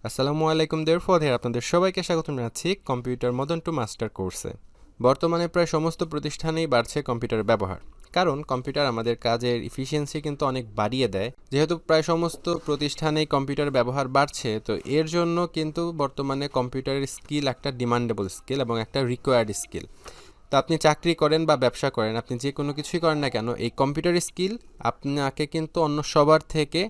আসসালামু আলাইকুম দেয়ারফর আপনাদের সবাইকে স্বাগত জানাচ্ছি কম্পিউটার মডার্ন টু মাস্টার কোর্সে। বর্তমানে প্রায় সমস্ত প্রতিষ্ঠানেই বাড়ছে কম্পিউটারের ব্যবহার, কারণ কম্পিউটার আমাদের কাজের ইফিসিয়েন্সি কিন্তু অনেক বাড়িয়ে দেয়। যেহেতু প্রায় সমস্ত প্রতিষ্ঠানেই কম্পিউটার ব্যবহার বাড়ছে, তো এর জন্য কিন্তু বর্তমানে কম্পিউটারের স্কিল একটা ডিমান্ডেবল স্কিল এবং একটা রিকোয়ার্ড স্কিল। তো আপনি চাকরি করেন বা ব্যবসা করেন, আপনি যে কোনো কিছুই করেন না কেন, এই কম্পিউটার স্কিল আপনাকে কিন্তু অন্য সবার থেকে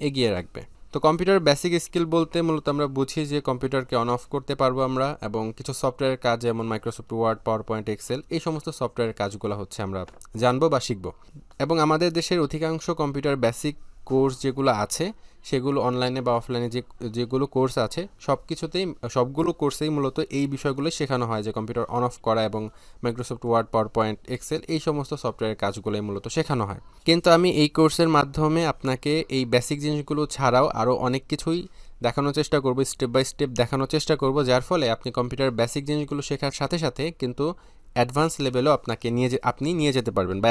এগিয়ে রাখবে। তো কম্পিউটার বেসিক স্কিল বলতে মূলত আমরা বুঝি যে কম্পিউটারকে অন অফ করতে পারবো আমরা, এবং কিছু সফটওয়্যারের কাজ যেমন Microsoft Word, PowerPoint, Excel, এই সমস্ত সফটওয়্যারের কাজগুলো হচ্ছে আমরা জানবো বা শিখবো। এবং আমাদের দেশের অধিকাংশ কম্পিউটার বেসিক কোর্স যেগুলো আছে সেগুলো অনলাইনে বা অফলাইনে যেগুলো কোর্স আছে সবগুলো কোর্সেই মূলত এই বিষয়গুলো শেখানো হয়, যে কম্পিউটার অন অফ করা এবং Microsoft Word, PowerPoint, Excel, এই সমস্ত সফটওয়্যারের কাজগুলোই মূলত শেখানো হয়। কিন্তু আমি এই কোর্সের মাধ্যমে আপনাকে এই বেসিক জিনিসগুলো ছাড়াও আরও অনেক কিছুই দেখানোর চেষ্টা করব, স্টেপ বাই স্টেপ দেখানোর চেষ্টা করব, যার ফলে আপনি কম্পিউটার বেসিক জিনিসগুলো শেখার সাথে সাথে কিন্তু অ্যাডভান্স লেভেলও আপনি নিয়ে যেতে পারবেন, বা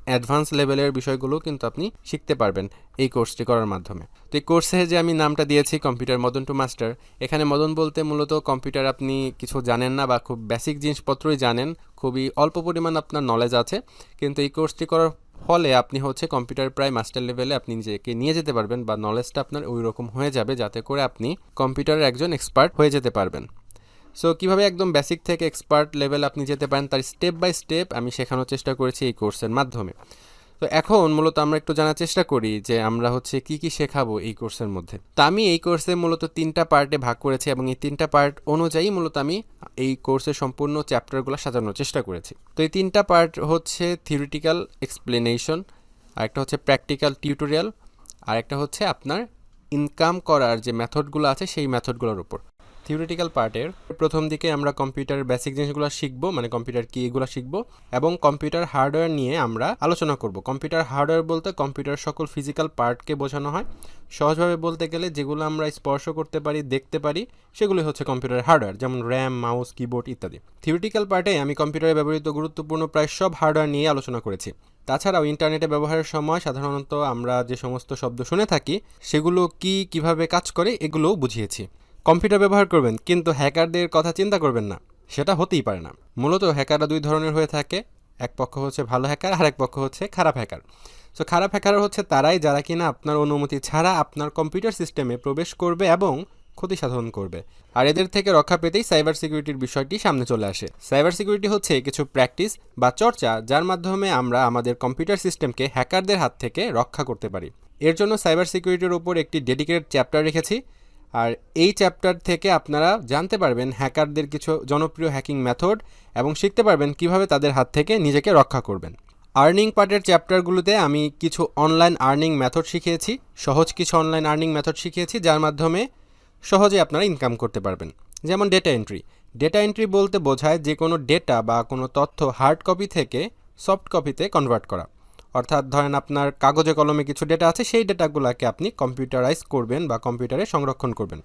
অ্যাডভান্স লেভেলের বিষয়গুলো কিন্তু আপনি শিখতে পারবেন এই কোর্সটি করার মাধ্যমে। তো এই কোর্সে যে আমি নামটা দিয়েছি কম্পিউটার মডার্ন টু মাস্টার, এখানে মডার্ন বলতে মূলত কম্পিউটার আপনি কিছু জানেন না বা খুব বেসিক জিনিসপত্রই জানেন, খুবই অল্প পরিমাণ আপনার নলেজ আছে, কিন্তু এই কোর্সটি করার ফলে আপনি হচ্ছে কম্পিউটার প্রায় মাস্টার লেভেলে আপনি নিজেকে নিয়ে যেতে পারবেন, বা নলেজটা আপনার ওই রকম হয়ে যাবে যাতে করে আপনি কম্পিউটারের একজন এক্সপার্ট হয়ে যেতে পারবেন। সো কীভাবে একদম বেসিক থেকে এক্সপার্ট লেভেল আপনি যেতে পারেন তার স্টেপ বাই স্টেপ আমি শেখানোর চেষ্টা করেছি এই কোর্সের মাধ্যমে। তো এখন মূলত আমরা একটু জানার চেষ্টা করি যে আমরা হচ্ছে কি কি শেখাবো এই কোর্সের মধ্যে। তো আমি এই কোর্সে মূলত 3টা পার্টে ভাগ করেছি, এবং এই 3টা পার্ট অনুযায়ী মূলত আমি এই কোর্সের সম্পূর্ণ চ্যাপ্টারগুলো সাজানোর চেষ্টা করেছি। তো এই 3টা পার্ট হচ্ছে থিওরিটিক্যাল এক্সপ্লেনেশন, আরেকটা হচ্ছে প্র্যাকটিক্যাল টিউটোরিয়াল, আরেকটা হচ্ছে আপনার ইনকাম করার যে মেথডগুলো আছে সেই মেথডগুলোর উপর। থিওরিটিক্যাল পার্টের প্রথম দিকে আমরা কম্পিউটারের বেসিক জিনিসগুলো শিখবো, মানে কম্পিউটার কি এগুলো শিখবো, এবং কম্পিউটার হার্ডওয়্যার নিয়ে আমরা আলোচনা করব। কম্পিউটার হার্ডওয়্যার বলতে কম্পিউটার সকল ফিজিক্যাল পার্টকে বোঝানো হয়। সহজভাবে বলতে গেলে যেগুলো আমরা স্পর্শ করতে পারি, দেখতে পারি, সেগুলোই হচ্ছে কম্পিউটার হার্ডওয়্যার, যেমন র্যাম, মাউস, কিবোর্ড ইত্যাদি। থিওরিটিক্যাল পার্টে আমি কম্পিউটারে ব্যবহৃত গুরুত্বপূর্ণ প্রায় সব হার্ডওয়্যার নিয়ে আলোচনা করেছি। তাছাড়াও ইন্টারনেটে ব্যবহারের সময় সাধারণত আমরা যে সমস্ত শব্দ শুনে থাকি সেগুলো কিভাবে কাজ করে এগুলোও বুঝিয়েছি। কম্পিউটার ব্যবহার করবেন কিন্তু হ্যাকারদের কথা চিন্তা করবেন না, সেটা হতেই পারে না। মূলত হ্যাকাররা 2 ধরনের হয়ে থাকে, এক পক্ষ হচ্ছে ভালো হ্যাকার আর এক পক্ষ হচ্ছে খারাপ হ্যাকার। সো খারাপ হ্যাকার হচ্ছে তারাই যারা কিনা আপনার অনুমতি ছাড়া আপনার কম্পিউটার সিস্টেমে প্রবেশ করবে এবং ক্ষতি সাধন করবে। আর এদের থেকে রক্ষা পেতেই সাইবার সিকিউরিটির বিষয়টি সামনে চলে আসে। সাইবার সিকিউরিটি হচ্ছে কিছু প্র্যাকটিস বা চর্চা যার মাধ্যমে আমরা আমাদের কম্পিউটার সিস্টেমকে হ্যাকারদের হাত থেকে রক্ষা করতে পারি। এর জন্য সাইবার সিকিউরিটির উপর একটি ডেডিকেটেড চ্যাপ্টার রেখেছি, আর এই চ্যাপ্টার থেকে আপনারা জানতে পারবেন হ্যাকারদের কিছু জনপ্রিয় হ্যাকিং মেথড, এবং শিখতে পারবেন কিভাবে তাদের হাত থেকে নিজেকে রক্ষা করবেন। আর্নিং পার্টের চ্যাপ্টারগুলোতে আমি কিছু অনলাইন আর্নিং মেথড শিখিয়েছি, সহজ কিছু অনলাইন আর্নিং মেথড শিখিয়েছি যার মাধ্যমে সহজে আপনারা ইনকাম করতে পারবেন। যেমন ডেটা এন্ট্রি। ডেটা এন্ট্রি বলতে বোঝায় যে কোনো ডেটা বা কোনো তথ্য হার্ড কপি থেকে সফট কপিতে কনভার্ট করা। অর্থাৎ ধরেন আপনার কাগজে কলমে কিছু ডেটা আছে, সেই ডেটাগুলোকে আপনি কম্পিউটারাইজ করবেন বা কম্পিউটারে সংরক্ষণ করবেন,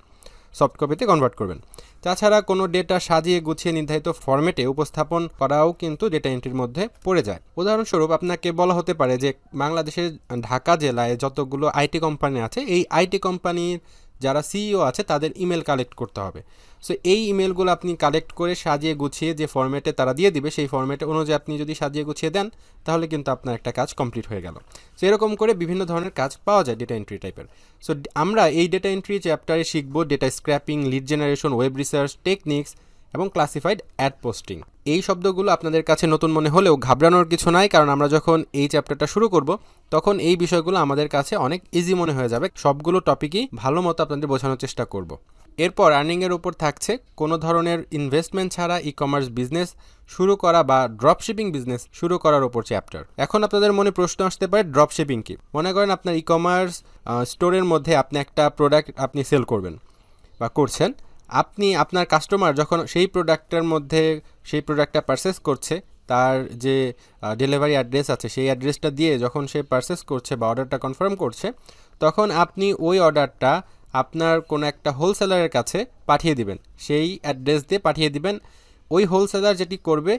সফট কপিতে কনভার্ট করবেন। তাছাড়া কোনো ডেটা সাজিয়ে গুছিয়ে নির্ধারিত ফরম্যাটে উপস্থাপন করাও কিন্তু ডেটা এন্ট্রির মধ্যে পড়ে যায়। উদাহরণস্বরূপ আপনাকে বলা হতে পারে যে বাংলাদেশের ঢাকা জেলায় যতগুলো আইটি কোম্পানি আছে, এই আইটি কোম্পানির যারা সিইও আছে তাদের ইমেল কালেক্ট করতে হবে। সো এই ইমেলগুলো আপনি কালেক্ট করে সাজিয়ে গুছিয়ে যে ফরম্যাটে তারা দিয়ে দিবে, সেই ফরম্যাটে অনুযায়ী আপনি যদি সাজিয়ে গুছিয়ে দেন তাহলে কিন্তু আপনার একটা কাজ কমপ্লিট হয়ে গেল। সো এরকম করে বিভিন্ন ধরনের কাজ পাওয়া যায় ডেটা এন্ট্রি টাইপের। সো আমরা এই ডেটা এন্ট্রি চ্যাপ্টারে শিখবো data scraping, lead generation, web research techniques এবং ক্লাসিফাইড অ্যাড পোস্টিং। এই শব্দগুলো আপনাদের কাছে নতুন মনে হলেও ঘাবড়ানোর কিছু নাই, কারণ আমরা যখন এই চ্যাপ্টারটা শুরু করব তখন এই বিষয়গুলো আমাদের কাছে অনেক ইজি মনে হয়ে যাবে। সবগুলো টপিকই ভালো মতো আপনাদের বোঝানোর চেষ্টা করব। এরপর আর্নিংয়ের উপর থাকছে কোনো ধরনের ইনভেস্টমেন্ট ছাড়া ই কমার্স বিজনেস শুরু করা বা ড্রপশিপিং বিজনেস শুরু করার উপর চ্যাপ্টার। এখন আপনাদের মনে প্রশ্ন আসতে পারে ড্রপশিপিং কি। মনে করেন আপনার ই কমার্স স্টোরের মধ্যে আপনি একটা প্রোডাক্ট আপনি সেল করবেন বা করছেন, আপনি আপনার কাস্টমার যখন সেই প্রোডাক্টটা পারচেস করছে, তার যে ডেলিভারি অ্যাড্রেস আছে সেই অ্যাড্রেসটা দিয়ে যখন সে পারচেস করছে বা অর্ডারটা কনফার্ম করছে, তখন আপনি ওই অর্ডারটা আপনার কোনো একটা হোলসেলারের কাছে পাঠিয়ে দিবেন, সেই অ্যাড্রেস দিয়ে পাঠিয়ে দিবেন। ওই হোলসেলার যেটি করবে,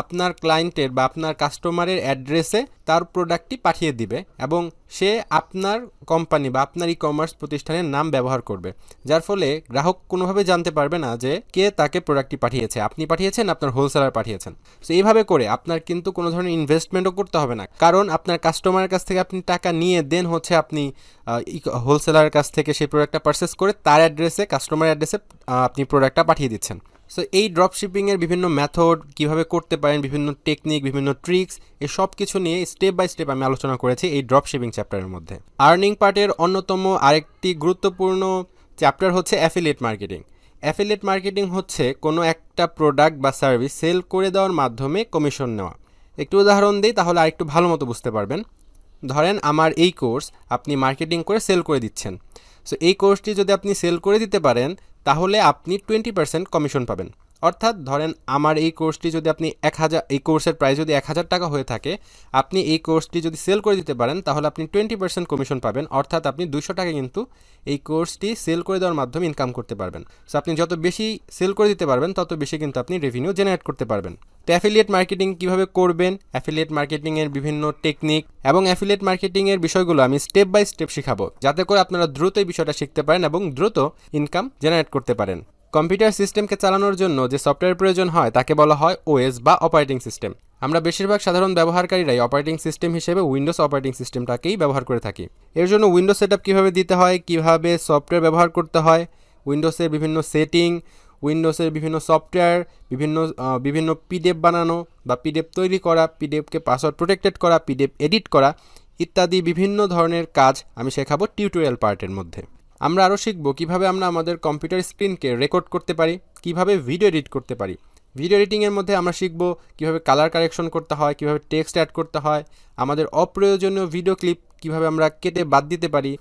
আপনার ক্লায়েন্টের বা আপনার কাস্টমারের অ্যাড্রেসে তার প্রোডাক্টটি পাঠিয়ে দিবে এবং সে আপনার কোম্পানি বা আপনার ই কমার্স প্রতিষ্ঠানের নাম ব্যবহার করবে, যার ফলে গ্রাহক কোনোভাবে জানতে পারবে না যে কে তাকে প্রোডাক্টটি পাঠিয়েছে, আপনি পাঠিয়েছেন, আপনার হোলসেলার পাঠিয়েছেন। সো এইভাবে করে আপনার কিন্তু কোনো ধরনের ইনভেস্টমেন্টও করতে হবে না, কারণ আপনার কাস্টমারের কাছ থেকে আপনি টাকা নিয়ে দেন হচ্ছে আপনি হোলসেলারের কাছ থেকে সেই প্রোডাক্টটা পারচেস করে তার অ্যাড্রেসে, কাস্টমার অ্যাড্রেসে আপনি প্রোডাক্টটা পাঠিয়ে দিচ্ছেন। সো এই ড্রপ শিপিংয়ের বিভিন্ন মেথড কীভাবে করতে পারেন, বিভিন্ন টেকনিক, বিভিন্ন ট্রিক্স, এই সব কিছু নিয়ে স্টেপ বাই স্টেপ আমি আলোচনা করেছি এই ড্রপ শিপিং চ্যাপ্টারের মধ্যে। আর্নিং পার্টের অন্যতম আরেকটি গুরুত্বপূর্ণ চ্যাপ্টার হচ্ছে অ্যাফিলিয়েট মার্কেটিং। অ্যাফিলিয়েট মার্কেটিং হচ্ছে কোনো একটা প্রোডাক্ট বা সার্ভিস সেল করে দেওয়ার মাধ্যমে কমিশন নেওয়া। একটু উদাহরণ দিই তাহলে আরেকটু ভালো মতো বুঝতে পারবেন। ধরেন আমার এই কোর্স আপনি মার্কেটিং করে সেল করে দিচ্ছেন। সো এই কোর্সটি যদি আপনি সেল করে দিতে পারেন তাহলে আপনি 20% কমিশন পাবেন। অর্থাৎ ধরেন আমার এই কোর্সটি যদি আপনি 1000, এই কোর্সের প্রাইস যদি 1000 টাকা হয়ে থাকে, আপনি এই কোর্সটি যদি সেল করে দিতে পারেন তাহলে আপনি 20% কমিশন পাবেন। অর্থাৎ আপনি 200 টাকা কিন্তু এই কোর্সটি সেল করে দেওয়ার মাধ্যমে ইনকাম করতে পারবেন। সো আপনি যত বেশি সেল করে দিতে পারবেন তত বেশি কিন্তু আপনি রেভিনিউ জেনারেট করতে পারবেন। তো অ্যাফিলিয়েট মার্কেটিং কীভাবে করবেন, অ্যাফিলিয়েট মার্কেটিংয়ের বিভিন্ন টেকনিক এবং অ্যাফিলিয়েট মার্কেটিংয়ের বিষয়গুলো আমি স্টেপ বাই স্টেপ শেখাবো, যাতে করে আপনারা দ্রুত এই বিষয়টা শিখতে পারেন এবং দ্রুত ইনকাম জেনারেট করতে পারেন। কম্পিউটার সিস্টেমকে চালানোর জন্য যে সফটওয়্যার প্রয়োজন হয় তাকে বলা হয় ওএস বা অপারেটিং সিস্টেম। আমরা বেশিরভাগ সাধারণ ব্যবহারকারীরাই অপারেটিং সিস্টেম হিসেবে উইন্ডোজ অপারেটিং সিস্টেমটাকেই ব্যবহার করে থাকি। এর জন্য উইন্ডোজ সেটআপ কীভাবে দিতে হয়, কীভাবে সফটওয়্যার ব্যবহার করতে হয়, উইন্ডোজের বিভিন্ন সেটিং, উইন্ডোজের বিভিন্ন সফটওয়্যার, বিভিন্ন পিডিএফ বানানো বা পিডিএফ তৈরি করা, পিডিএফকে পাসওয়ার্ড প্রোটেক্টেড করা, পিডিএফ এডিট করা ইত্যাদি বিভিন্ন ধরনের কাজ আমি শেখাবো টিউটোরিয়াল পার্টের মধ্যে। আমরা আরও শিখব কীভাবে আমরা আমাদের কম্পিউটার স্ক্রিনকে রেকর্ড করতে পারি, কীভাবে ভিডিও এডিট করতে পারি। ভিডিও এডিটিংয়ের মধ্যে আমরা শিখব কীভাবে কালার কারেকশন করতে হয়, কীভাবে টেক্সট অ্যাড করতে হয়, আমাদের অপ্রয়োজনীয় ভিডিও ক্লিপ কীভাবে আমরা কেটে বাদ দিতে পারি,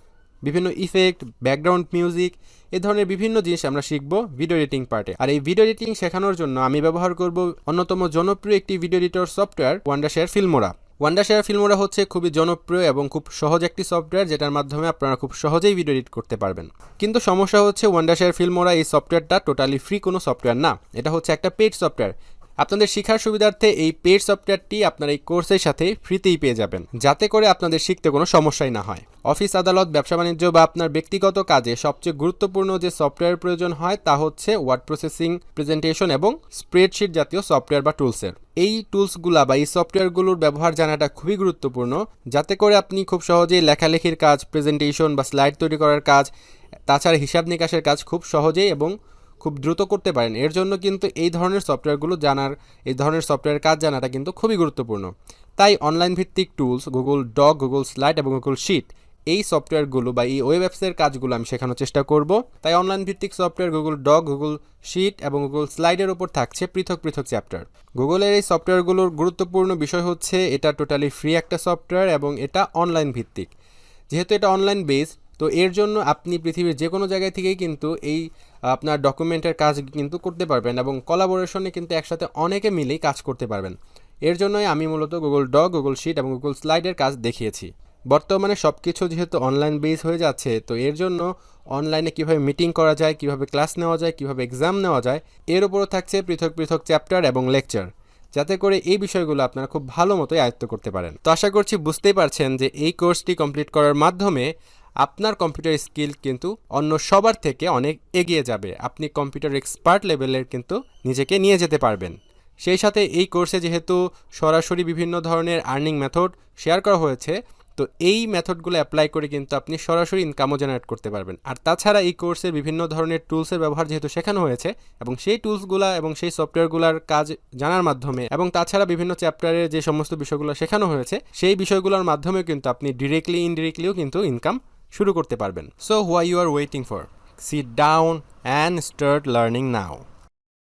বিভিন্ন ইফেক্ট, ব্যাকগ্রাউন্ড মিউজিক, এ ধরনের বিভিন্ন জিনিস আমরা শিখব ভিডিও এডিটিং পার্টে। আর এই ভিডিও এডিটিং শেখানোর জন্য আমি ব্যবহার করব অন্যতম জনপ্রিয় একটি video editor software Wondershare Filmora. Wondershare Filmora হচ্ছে খুবই জনপ্রিয় এবং খুব সহজ একটি সফটওয়্যার, যেটার মাধ্যমে আপনারা খুব সহজেই ভিডিও এডিট করতে পারবেন। কিন্তু সমস্যা হচ্ছে ওয়ান্ডারশেয়ার ফিল্মোরা এই সফটওয়্যারটা টোটালি ফ্রি কোনো সফটওয়্যার না, এটা হচ্ছে একটা পেইড সফটওয়্যার। আপনাদের শেখার সুবিধার্থে এই পেইড সফটওয়্যারটি আপনারা এই কোর্সের সাথে ফ্রিতেই পেয়ে যাবেন, যাতে করে আপনাদের শিখতে কোনো সমস্যাই না হয়। অফিস আদালত, ব্যবসা বাণিজ্য বা আপনার ব্যক্তিগত কাজে সবচেয়ে গুরুত্বপূর্ণ যে সফটওয়্যার প্রয়োজন হয় তা হচ্ছে ওয়ার্ড প্রসেসিং, প্রেজেন্টেশন এবং স্প্রেডশিট জাতীয় সফটওয়্যার বা টুলসের। এই টুলসগুলা বা এই সফটওয়্যারগুলোর ব্যবহার জানাটা খুবই গুরুত্বপূর্ণ, যাতে করে আপনি খুব সহজেই লেখালেখির কাজ, প্রেজেন্টেশন বা স্লাইড তৈরি করার কাজ, তাছাড়া হিসাব নিকাশের কাজ খুব সহজেই এবং খুব দ্রুত করতে পারেন। এর জন্য কিন্তু এই ধরনের সফটওয়্যারের কাজ জানাটা কিন্তু খুবই গুরুত্বপূর্ণ। তাই অনলাইন ভিত্তিক tools, Google Doc, Google Slide এবং গুগল শিট, এই সফটওয়্যারগুলো বা এই ওয়েব অ্যাপসের কাজগুলো আমি শেখানোর চেষ্টা করব। তাই অনলাইন ভিত্তিক software Google Doc, Google Sheet এবং গুগল স্লাইডের উপর থাকছে পৃথক পৃথক চ্যাপ্টার। গুগলের এই সফটওয়্যারগুলোর গুরুত্বপূর্ণ বিষয় হচ্ছে এটা টোটালি ফ্রি একটা সফটওয়্যার এবং এটা অনলাইন ভিত্তিক। যেহেতু এটা অনলাইন বেস, তো এর জন্য আপনি পৃথিবীর যে কোনো জায়গায় থেকেই কিন্তু এই আপনার ডকুমেন্টের কাজ কিন্তু করতে পারবেন এবং কোলাবোরেশনে কিন্তু একসাথে অনেকে মিলেই কাজ করতে পারবেন। এর জন্যই আমি মূলত গুগল ডক, গুগল শিট এবং গুগল স্লাইডের কাজ দেখিয়েছি। বর্তমানে সব কিছু যেহেতু অনলাইন বেস হয়ে যাচ্ছে, তো এর জন্য অনলাইনে কীভাবে মিটিং করা যায়, কীভাবে ক্লাস নেওয়া যায়, কীভাবে এক্সাম নেওয়া যায়, এর উপরও থাকছে পৃথক পৃথক চ্যাপ্টার এবং লেকচার, যাতে করে এই বিষয়গুলো আপনারা খুব ভালো মতোই আয়ত্ত করতে পারেন। তো আশা করছি বুঝতেই পারছেন যে এই কোর্সটি কমপ্লিট করার মাধ্যমে আপনার কম্পিউটার স্কিল কিন্তু অন্য সবার থেকে অনেক এগিয়ে যাবে। আপনি কম্পিউটার এক্সপার্ট লেভেলের কিন্তু নিজেকে নিয়ে যেতে পারবেন। সেই সাথে এই কোর্সে যেহেতু সরাসরি বিভিন্ন ধরনের আর্নিং মেথড শেয়ার করা হয়েছে, তো এই মেথডগুলো অ্যাপ্লাই করে কিন্তু আপনি সরাসরি ইনকামও জেনারেট করতে পারবেন। আর তাছাড়া এই কোর্সের বিভিন্ন ধরনের টুলসের ব্যবহার যেহেতু শেখানো হয়েছে এবং সেই টুলসগুলো এবং সেই সফটওয়্যারগুলোর কাজ জানার মাধ্যমে এবং তাছাড়া বিভিন্ন চ্যাপ্টারের যে সমস্ত বিষয়গুলো শেখানো হয়েছে সেই বিষয়গুলোর মাধ্যমে কিন্তু আপনি ডিরেক্টলি ইনডিরেক্টলিও কিন্তু ইনকাম শুরু করতে পারবেন। So what you are waiting for, sit down and start learning now.